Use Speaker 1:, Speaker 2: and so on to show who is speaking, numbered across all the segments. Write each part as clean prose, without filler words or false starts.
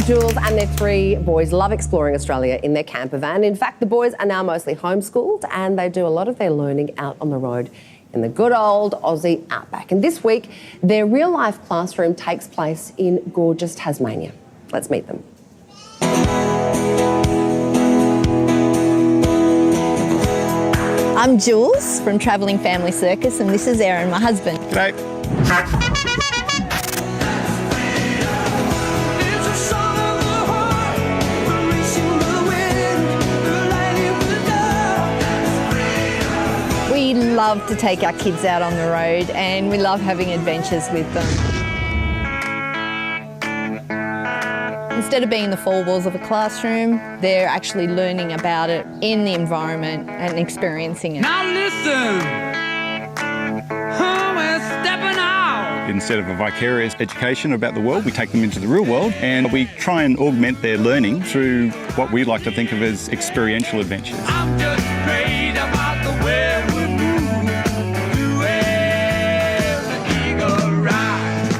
Speaker 1: Jules and their three boys love exploring Australia in their camper van. In fact, the boys are now mostly homeschooled and they do a lot of their learning out on the road in the good old Aussie outback. And this week, their real-life classroom takes place in gorgeous Tasmania. Let's meet them.
Speaker 2: I'm Jules from Travelling Family Circus, and this is Aaron, my husband.
Speaker 3: G'day.
Speaker 2: We love to take our kids out on the road and we love having adventures with them. Instead of being in the four walls of a classroom, they're actually learning about it in the environment and experiencing it.
Speaker 4: Now listen, we're stepping out.
Speaker 3: Instead of a vicarious education about the world, we take them into the real world and we try and augment their learning through what we like to think of as experiential adventures.
Speaker 4: I'm just great about the way we move, the way the eagle rides.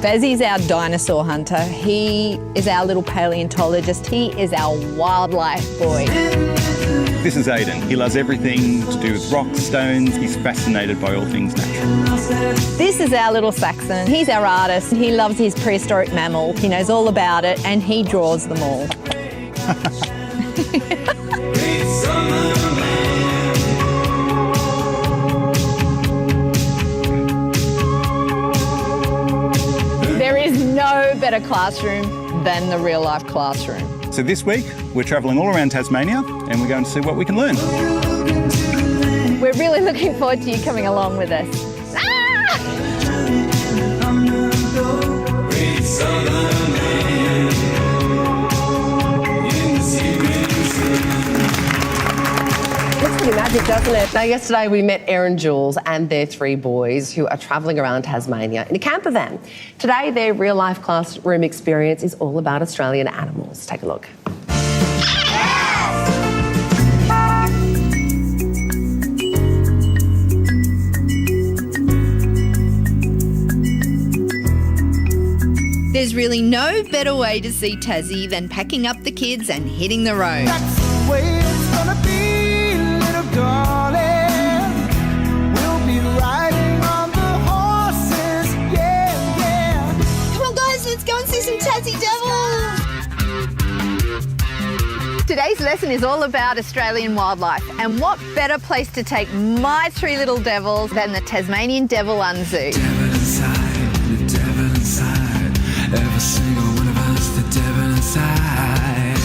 Speaker 2: Bazzy's our dinosaur hunter. He is our little paleontologist. He is our wildlife boy.
Speaker 3: This is Aidan. He loves everything to do with rocks, stones. He's fascinated by all things natural.
Speaker 2: This is our little Saxon. He's our artist. He loves his prehistoric mammal. He knows all about it and he draws them all. There is no better classroom than the real life classroom.
Speaker 3: So this week, we're travelling all around Tasmania and we're going to see what we can learn.
Speaker 2: We're really looking forward to you coming along with us.
Speaker 1: Looks pretty magic, doesn't it? Now, yesterday we met Aaron, Jules and their three boys who are travelling around Tasmania in a camper van. Today, their real-life classroom experience is all about Australian animals. Take a look.
Speaker 2: There's really no better way to see Tassie than packing up the kids and hitting the road.
Speaker 5: That's the way it's gonna be, little darling. We'll be riding on the horses, yeah, yeah.
Speaker 2: Come on guys, let's go and see some Tassie devils. Today's lesson is all about Australian wildlife, and what better place to take my three little devils than the Tasmanian Devil Zoo.
Speaker 4: Devil inside, the devil inside. Every single one of us, the devil inside.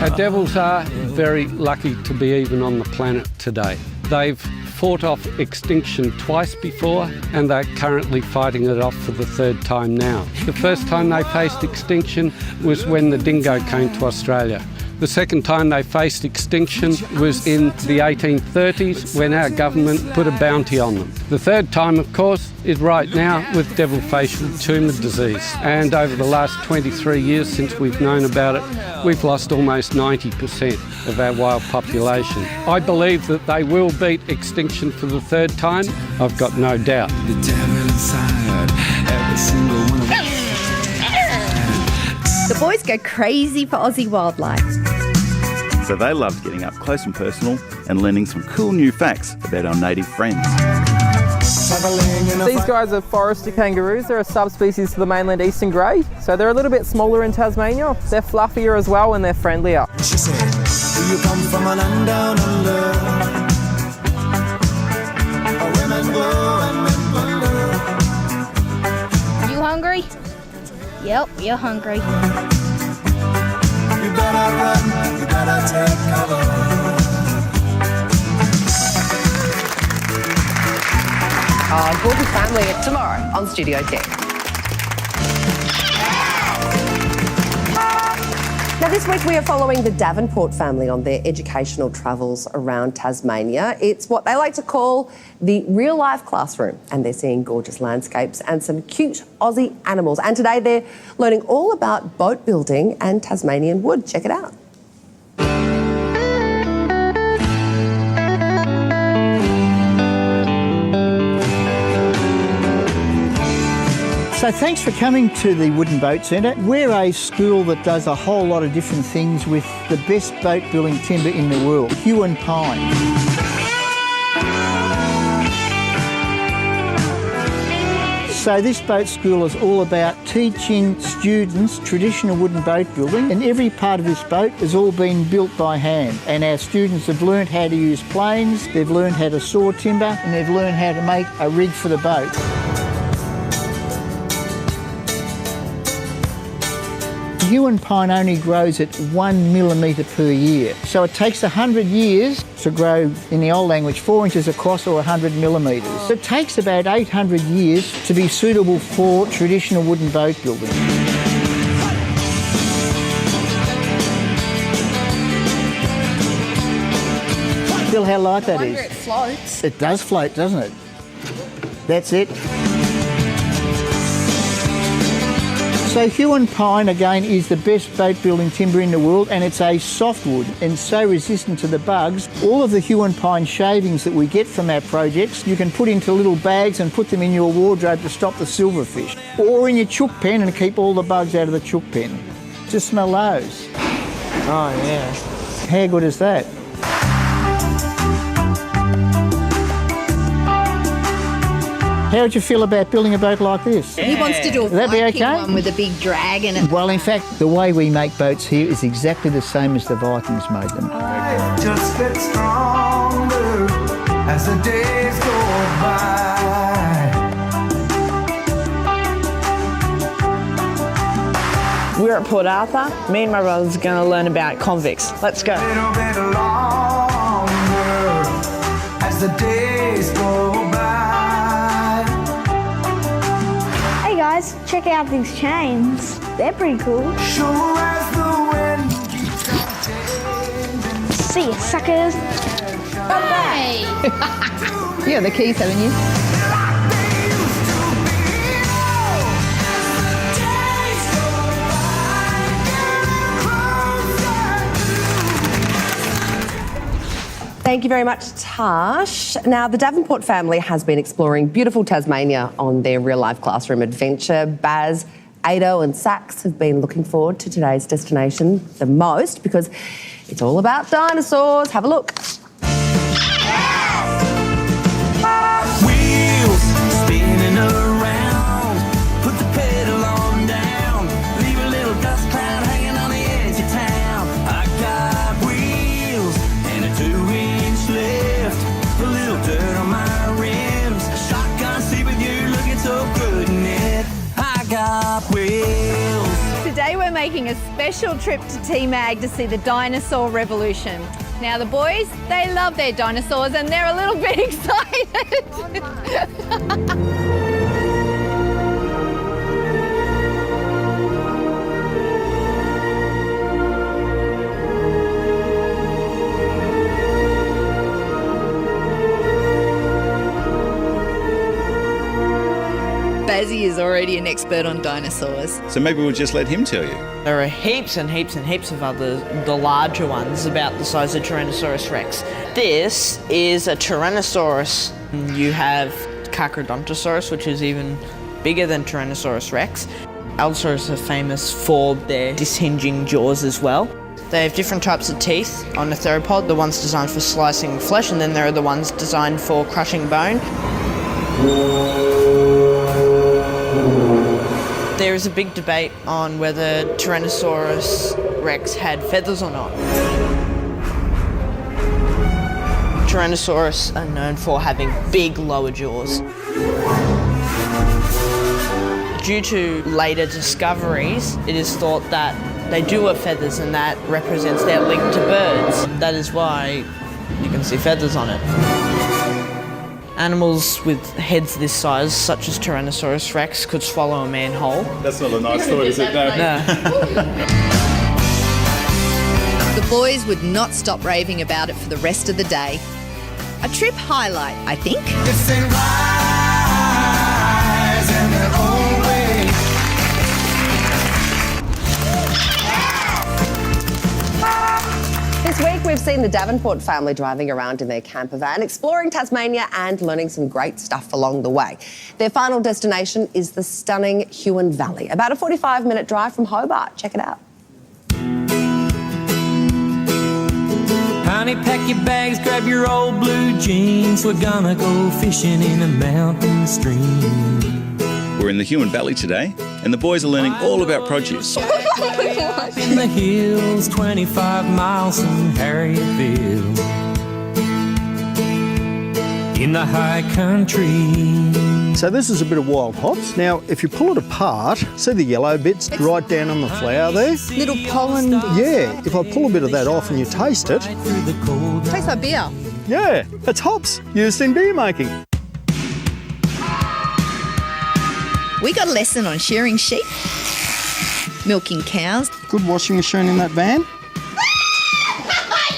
Speaker 6: Our devils are very lucky to be even on the planet today. They've fought off extinction twice before and they're currently fighting it off for the third time now. The first time they faced extinction was when the dingo came to Australia. The second time they faced extinction was in the 1830s when our government put a bounty on them. The third time, of course, is right now with devil facial tumour disease. And over the last 23 years since we've known about it, we've lost almost 90% of our wild population. I believe that they will beat extinction for the third time. I've got no doubt.
Speaker 4: The devil inside, every single one of us.
Speaker 2: The boys go crazy for Aussie wildlife.
Speaker 3: So they loved getting up close and personal and learning some cool new facts about our native friends.
Speaker 7: These guys are forester kangaroos. They're a subspecies to the mainland eastern grey, so they're a little bit smaller in Tasmania. They're fluffier as well and they're friendlier.
Speaker 5: She said, do you come from a land down under? Women go and men wonder.
Speaker 8: You hungry? Yep, you're hungry.
Speaker 5: You better run, you better take cover.
Speaker 1: Gorgeous family tomorrow on Studio 10. Now, this week we are following the Davenport family on their educational travels around Tasmania. It's what they like to call the real-life classroom, and they're seeing gorgeous landscapes and some cute Aussie animals. And today they're learning all about boat building and Tasmanian wood. Check it out.
Speaker 9: So thanks for coming to the Wooden Boat Centre. We're a school that does a whole lot of different things with the best boat building timber in the world, Hue and Pine. So this boat school is all about teaching students traditional wooden boat building, and every part of this boat has all been built by hand. And our students have learned how to use planes, they've learned how to saw timber, and they've learned how to make a rig for the boat. Hue and Pine only grows at 1 millimetre per year. So it takes 100 years to grow, in the old language, 4 inches across or 100 millimetres. It takes about 800 years to be suitable for traditional wooden boat building. Feel how light that is?
Speaker 2: It floats.
Speaker 9: It does float, doesn't it? That's it. So Hue and Pine, again, is the best boat building timber in the world, and it's a softwood and so resistant to the bugs. All of the Hue and Pine shavings that we get from our projects, you can put into little bags and put them in your wardrobe to stop the silverfish, or in your chook pen and keep all the bugs out of the chook pen. Just smell those.
Speaker 7: Oh, yeah.
Speaker 9: How good is that? How would you feel about building a boat like this?
Speaker 2: He wants to do a
Speaker 9: Would that be
Speaker 2: Viking
Speaker 9: okay?
Speaker 2: one with a big drag in it.
Speaker 9: Well, in fact, the way we make boats here is exactly the same as the Vikings made them.
Speaker 5: Life just gets stronger as the days go by.
Speaker 10: We're at Port Arthur. Me and my brother's going to learn about convicts. Let's go.
Speaker 5: A little bit longer as the days go by.
Speaker 8: Hey guys, check out these chains. They're pretty cool.
Speaker 5: Sure as the wind keeps on changing.
Speaker 8: See ya, suckers.
Speaker 2: Hey! You got the keys, haven't you?
Speaker 1: Thank you very much, Tash. Now, the Davenport family has been exploring beautiful Tasmania on their real-life classroom adventure. Baz, Ado and Sax have been looking forward to today's destination the most because it's all about dinosaurs. Have a look.
Speaker 4: Wheels spinning around, put the pedal on down, leave a little dust cloud hanging on the edge of town. I got wheels and a 2-inch lift, a little dirt on my rims, a shotgun seat with you looking so good in it. I got wheels.
Speaker 2: Today we're making a special trip to T-Mag to see the dinosaur revolution. Now the boys, they love their dinosaurs and they're a little bit excited.
Speaker 11: Bazzy is already an expert on dinosaurs.
Speaker 3: So maybe we'll just let him tell you.
Speaker 10: There are heaps and heaps and heaps of others, the larger ones, about the size of Tyrannosaurus rex. This is a Tyrannosaurus. You have Carcharodontosaurus, which is even bigger than Tyrannosaurus rex. Allosaurus are famous for their dishinging jaws as well. They have different types of teeth on the theropod, the ones designed for slicing flesh, and then there are the ones designed for crushing bone. There is a big debate on whether Tyrannosaurus rex had feathers or not. Tyrannosaurus are known for having big lower jaws. Due to later discoveries, it is thought that they do have feathers and that represents their link to birds. That is why you can see feathers on it. Animals with heads this size, such as Tyrannosaurus rex, could swallow a man whole.
Speaker 3: That's not a nice thought, is it? No.
Speaker 11: The boys would not stop raving about it for the rest of the day. A trip highlight, I think.
Speaker 5: It's a rise in their own way.
Speaker 1: This week we've seen the Davenport family driving around in their camper van, exploring Tasmania and learning some great stuff along the way. Their final destination is the stunning Huon Valley, about a 45-minute drive from Hobart. Check it out.
Speaker 4: Honey, pack your bags, grab your old blue jeans. We're gonna go fishing in a mountain stream.
Speaker 3: We're in the Huon Valley today, and the boys are learning all about produce.
Speaker 4: In the hills, 25 miles from Harrietville. In the high country.
Speaker 12: So this is a bit of wild hops. Now, if you pull it apart, see the yellow bits right down on the flower there?
Speaker 11: Little pollen.
Speaker 12: Yeah, if I pull a bit of that off and you taste it.
Speaker 11: Tastes like beer.
Speaker 12: Yeah, it's hops used in beer making.
Speaker 11: We got a lesson on shearing sheep, milking cows.
Speaker 12: Good washing machine in that van.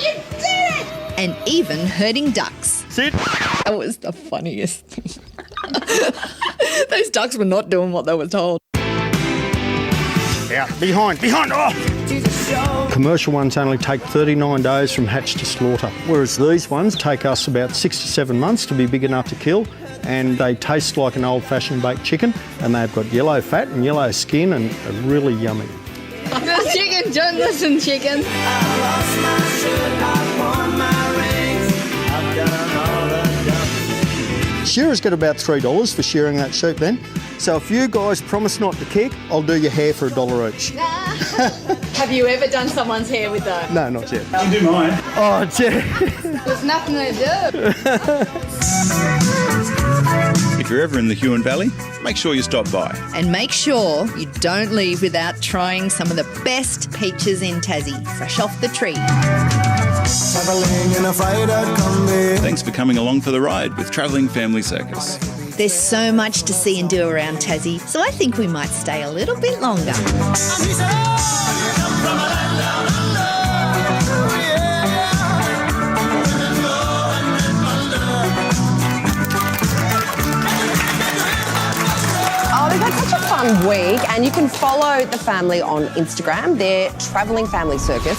Speaker 11: You did it! And even herding ducks.
Speaker 12: Sit.
Speaker 11: That was the funniest thing. Those ducks were not doing what they were told.
Speaker 12: Out, behind, oh! Commercial ones only take 39 days from hatch to slaughter, whereas these ones take us about 6 to 7 months to be big enough to kill, and they taste like an old-fashioned baked chicken, and they've got yellow fat and yellow skin and are really yummy.
Speaker 11: The chicken, don't listen, chicken.
Speaker 12: Shearers get about $3 for shearing that sheep then. So if you guys promise not to kick, I'll do your hair for $1 each.
Speaker 2: Have you ever done someone's hair with that?
Speaker 12: No, not yet.
Speaker 3: I'll do mine.
Speaker 12: Oh, gee.
Speaker 11: There's nothing to do.
Speaker 3: If you're ever in the Huon Valley, make sure you stop by.
Speaker 11: And make sure you don't leave without trying some of the best peaches in Tassie, fresh off the tree.
Speaker 3: Thanks for coming along for the ride with Travelling Family Circus.
Speaker 11: There's so much to see and do around Tassie, so I think we might stay a little bit longer.
Speaker 1: Oh, they've had such a fun week, and you can follow the family on Instagram. They're Travelling Family Circus.